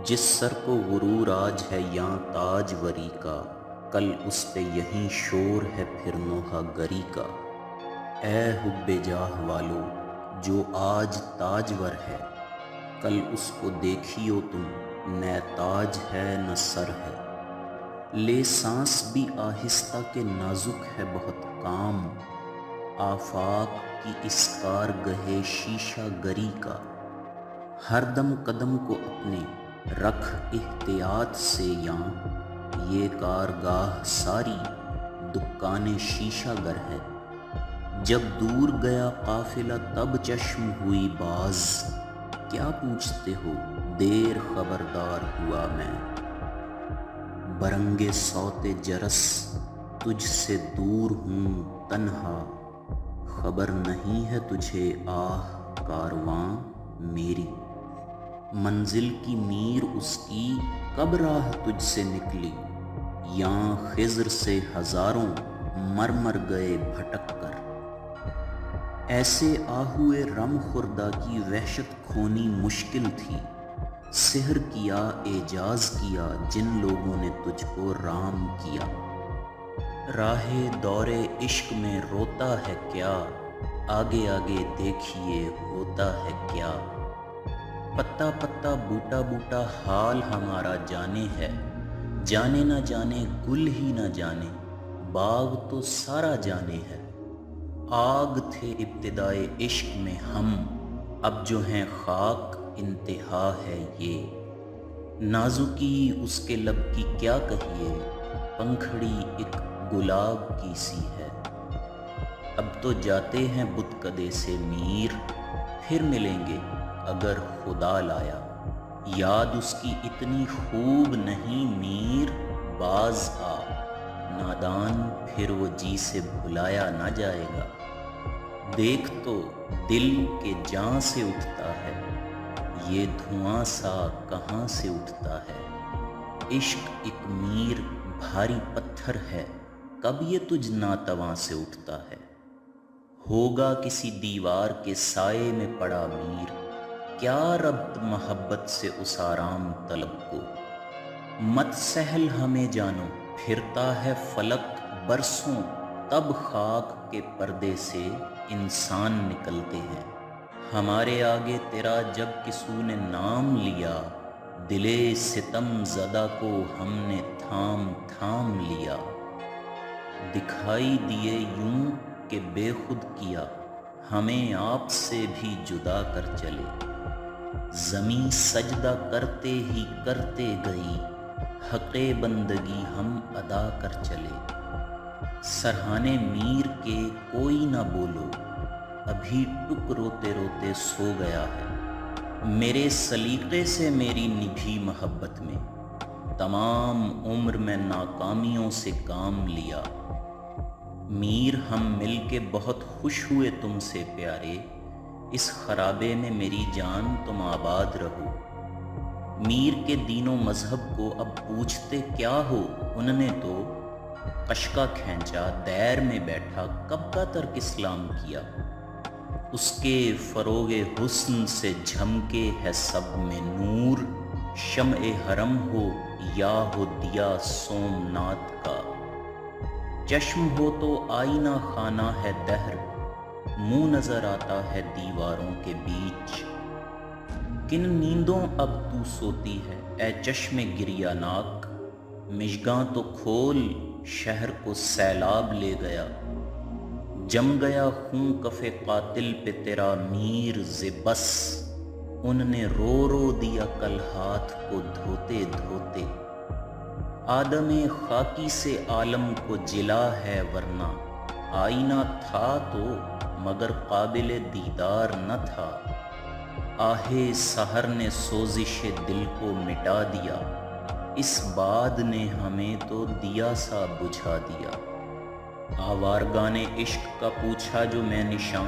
جس سر کو غرور آج ہے یاں تاج وری کا، کل اس پہ یہیں شور ہے پھر نوحہ گری کا۔ اے حب جاہ والو جو آج تاجور ہے، کل اس کو دیکھیو تم نہ تاج ہے نہ سر ہے۔ لے سانس بھی آہستہ کہ نازک ہے بہت کام، آفاق کی اس کارگہ شیشہ گری کا۔ ہر دم قدم کو اپنے رکھ احتیاط سے، یاں یہ کارگاہ ساری دکان شیشہ گر ہے۔ جب دور گیا قافلہ تب چشم ہوئی باز، کیا پوچھتے ہو دیر خبردار ہوا میں۔ برنگ صوت جرس تجھ سے دور ہوں تنہا، خبر نہیں ہے تجھے آہ کارواں میری۔ منزل کی میر اس کی کب راہ تجھ سے نکلی، یاں خضر سے ہزاروں مر مر گئے بھٹک کر۔ ایسے آہوئے رم خوردہ کی وحشت کھونی مشکل تھی، سحر کیا اعجاز کیا جن لوگوں نے تجھ کو رام کیا۔ راہ دور عشق میں روتا ہے کیا، آگے آگے دیکھیے ہوتا ہے کیا۔ پتا پتا بوٹا بوٹا حال ہمارا جانے ہے، جانے نہ جانے گل ہی نہ جانے باغ تو سارا جانے ہے۔ آگ تھے ابتدائے عشق میں ہم، اب جو ہیں خاک انتہا ہے یہ۔ نازکی اس کے لب کی کیا کہیے، پنکھڑی ایک گلاب کی سی ہے۔ اب تو جاتے ہیں بتکدے سے میر، پھر ملیں گے اگر خدا لایا۔ یاد اس کی اتنی خوب نہیں میر، باز آ نادان پھر وہ جی سے بھلایا نہ جائے گا۔ دیکھ تو دل کے جاں سے اٹھتا ہے، یہ دھواں سا کہاں سے اٹھتا ہے۔ عشق ایک میر بھاری پتھر ہے، کب یہ تجھ ناتواں سے اٹھتا ہے۔ ہوگا کسی دیوار کے سائے میں پڑا میر، کیا ربط محبت سے اس آرام طلب کو۔ مت سہل ہمیں جانو پھرتا ہے فلک برسوں، تب خاک کے پردے سے انسان نکلتے ہیں۔ ہمارے آگے تیرا جب کسو نے نام لیا، دلے ستم زدہ کو ہم نے تھام تھام لیا۔ دکھائی دیے یوں کہ بے خود کیا، ہمیں آپ سے بھی جدا کر چلے۔ زمیں سجدہ کرتے ہی کرتے گئی، حق بندگی ہم ادا کر چلے۔ سرہانے میر کے کوئی نہ بولو، ابھی ٹک روتے روتے سو گیا ہے۔ میرے سلیقے سے میری نبھی محبت میں، تمام عمر میں ناکامیوں سے کام لیا۔ میر ہم مل کے بہت خوش ہوئے تم سے پیارے، اس خرابے میں میری جان تم آباد رہو۔ میر کے دین و مذہب کو اب پوچھتے کیا ہو، ان نے تو قشقہ کھینچا دیر میں بیٹھا کب کا ترک اسلام کیا۔ اس کے فروغ حسن سے جھمکے ہے سب میں نور، شمع حرم ہو یا ہو دیا سومنات کا۔ چشم ہو تو آئینہ خانہ ہے دہر، منہ نظر آتا ہے دیواروں کے بیچ۔ کن نیندوں اب تو سوتی ہے اے چشم گریہ ناک، مژگاں تو کھول شہر کو سیلاب لے گیا۔ جم گیا خون کف قاتل پہ تیرا میر ز بس، ان نے رو رو دیا کل ہاتھ کو دھوتے دھوتے۔ آدم خاکی سے عالم کو جلا ہے ورنہ، آئینہ تھا تو مگر قابل دیدار نہ تھا۔ آہ سحر نے سوزش دل کو مٹا دیا، اس باد نے ہمیں تو دیا سا بجھا دیا۔ آوارگان عشق کا پوچھا جو میں نشاں،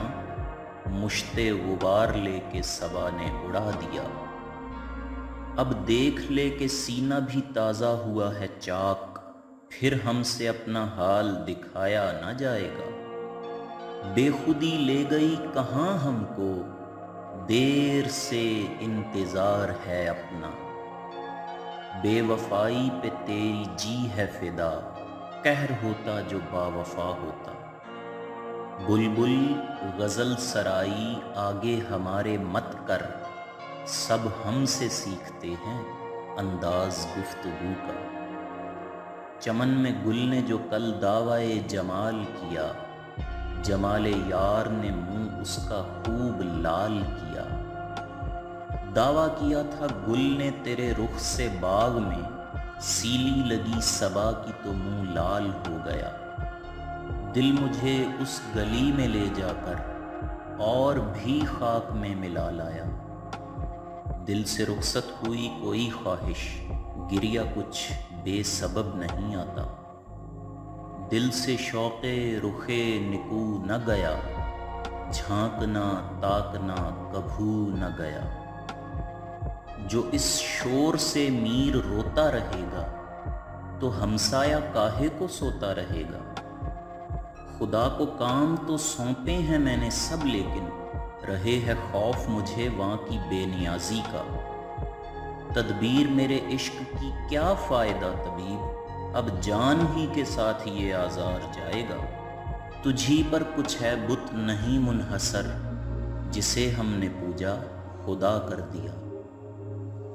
مشت غبار لے کے صبا نے اڑا دیا۔ اب دیکھ لے کہ سینہ بھی تازہ ہوا ہے چاک، پھر ہم سے اپنا حال دکھایا نہ جائے گا۔ بے خودی لے گئی کہاں ہم کو، دیر سے انتظار ہے اپنا۔ بے وفائی پہ تیری جی ہے فدا، قہر ہوتا جو با وفا ہوتا۔ بلبل غزل سرائی آگے ہمارے مت کر، سب ہم سے سیکھتے ہیں انداز گفتگو کا۔ چمن میں گل نے جو کل دعویٰ جمال کیا، جمال یار نے منہ اس کا خوب لال کیا۔ دعویٰ کیا تھا گل نے تیرے رخ سے باغ میں، سیلی لگی صبا کی تو منہ لال ہو گیا۔ دل مجھے اس گلی میں لے جا کر اور بھی خاک میں ملا لایا۔ دل سے رخصت ہوئی کوئی خواہش، گریہ کچھ بے سبب نہیں آتا۔ دل سے شوق رخ نکو نہ گیا، جھانکنا تاکنا کبھو نہ گیا۔ جو اس شور سے میر روتا رہے گا، تو ہمسایہ کاہے کو سوتا رہے گا۔ خدا کو کام تو سونپے ہیں میں نے سب، لیکن رہے ہے خوف مجھے وہاں کی بے نیازی کا۔ تدبیر میرے عشق کی کیا فائدہ طبیب، اب جان ہی کے ساتھ یہ آزار جائے گا۔ تجھی پر کچھ ہے بت نہیں منحصر، جسے ہم نے پوجا خدا کر دیا۔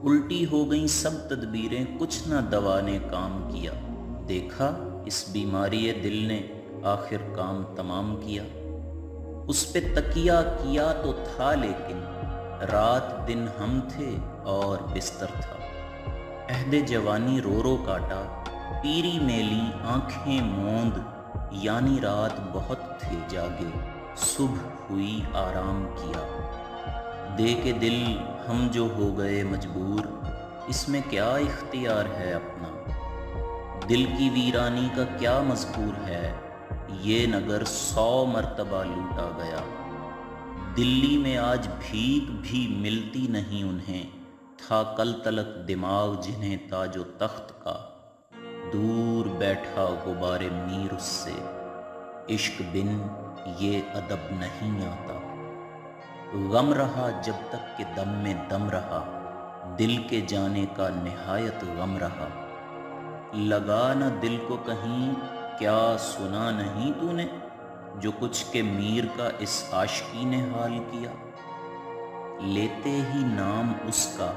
الٹی ہو گئیں سب تدبیریں، کچھ نہ دوا نے کام کیا۔ دیکھا اس بیماری دل نے آخر کام تمام کیا۔ اس پہ تکیہ کیا تو تھا، لیکن رات دن ہم تھے اور بستر تھا۔ عہد جوانی رو رو کاٹا، پیری میلی آنکھیں موند، یعنی رات بہت تھے جاگے، صبح ہوئی آرام کیا۔ دے کے دل ہم جو ہو گئے مجبور، اس میں کیا اختیار ہے اپنا۔ دل کی ویرانی کا کیا مذکور ہے، یہ نگر 100 مرتبہ لوٹا گیا۔ دلی میں آج بھیک بھی ملتی نہیں انہیں، تھا کل تلک دماغ جنہیں تاج و تخت کا۔ دور بیٹھا غبار میر اس سے، عشق بن یہ ادب نہیں آتا۔ غم رہا جب تک کہ دم میں دم رہا، دل کے جانے کا نہایت غم رہا۔ لگا نہ دل کو کہیں، کیا سنا نہیں تو نے، جو کچھ کہ میر کا اس عاشقی نے حال کیا۔ لیتے ہی نام اس کا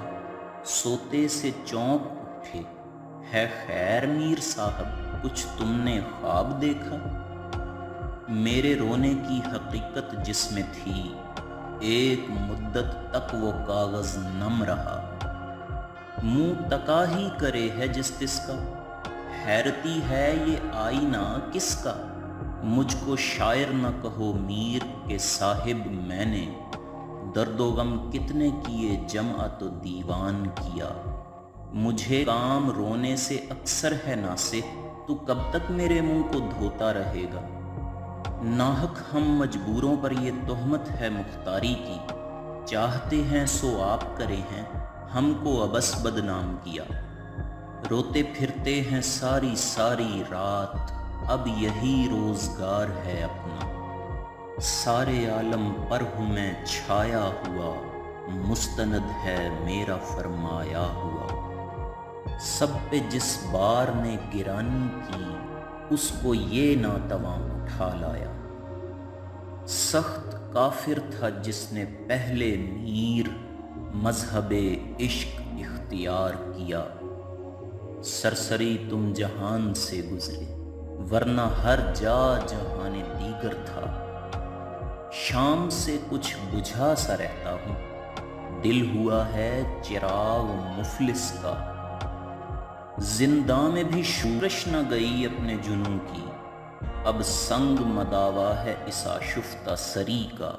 سوتے سے چونک اٹھے، ہے خیر میر صاحب کچھ تم نے خواب دیکھا۔ میرے رونے کی حقیقت جس میں تھی، ایک مدت تک وہ کاغذ نم رہا۔ منہ تکا ہی کرے ہے جس تس کا، حیرتی ہے یہ آئینہ کس کا۔ مجھ کو شاعر نہ کہو میر کے صاحب، میں نے درد و غم کتنے کیے جمع تو دیوان کیا۔ مجھے کام رونے سے اکثر ہے ناصح، تو کب تک میرے منہ کو دھوتا رہے گا۔ ناحق ہم مجبوروں پر یہ تہمت ہے مختاری کی، چاہتے ہیں سو آپ کرے ہیں، ہم کو ابس بدنام کیا۔ روتے پھرتے ہیں ساری ساری رات، اب یہی روزگار ہے اپنا۔ سارے عالم پر ہوں میں چھایا ہوا، مستند ہے میرا فرمایا ہوا۔ سب پہ جس بار نے گرانی کی، اس کو یہ ناتواں اٹھا لایا۔ سخت کافر تھا جس نے پہلے میر، مذہب عشق اختیار کیا۔ سرسری تم جہان سے گزرے، ورنہ ہر جا جہان دیگر تھا۔ شام سے کچھ بجھا سا رہتا ہوں، دل ہوا ہے چراغ مفلس کا۔ زنداں میں بھی شورش نہ گئی اپنے جنوں کی، اب سنگ مداوا ہے اس آشفتہ سری کا۔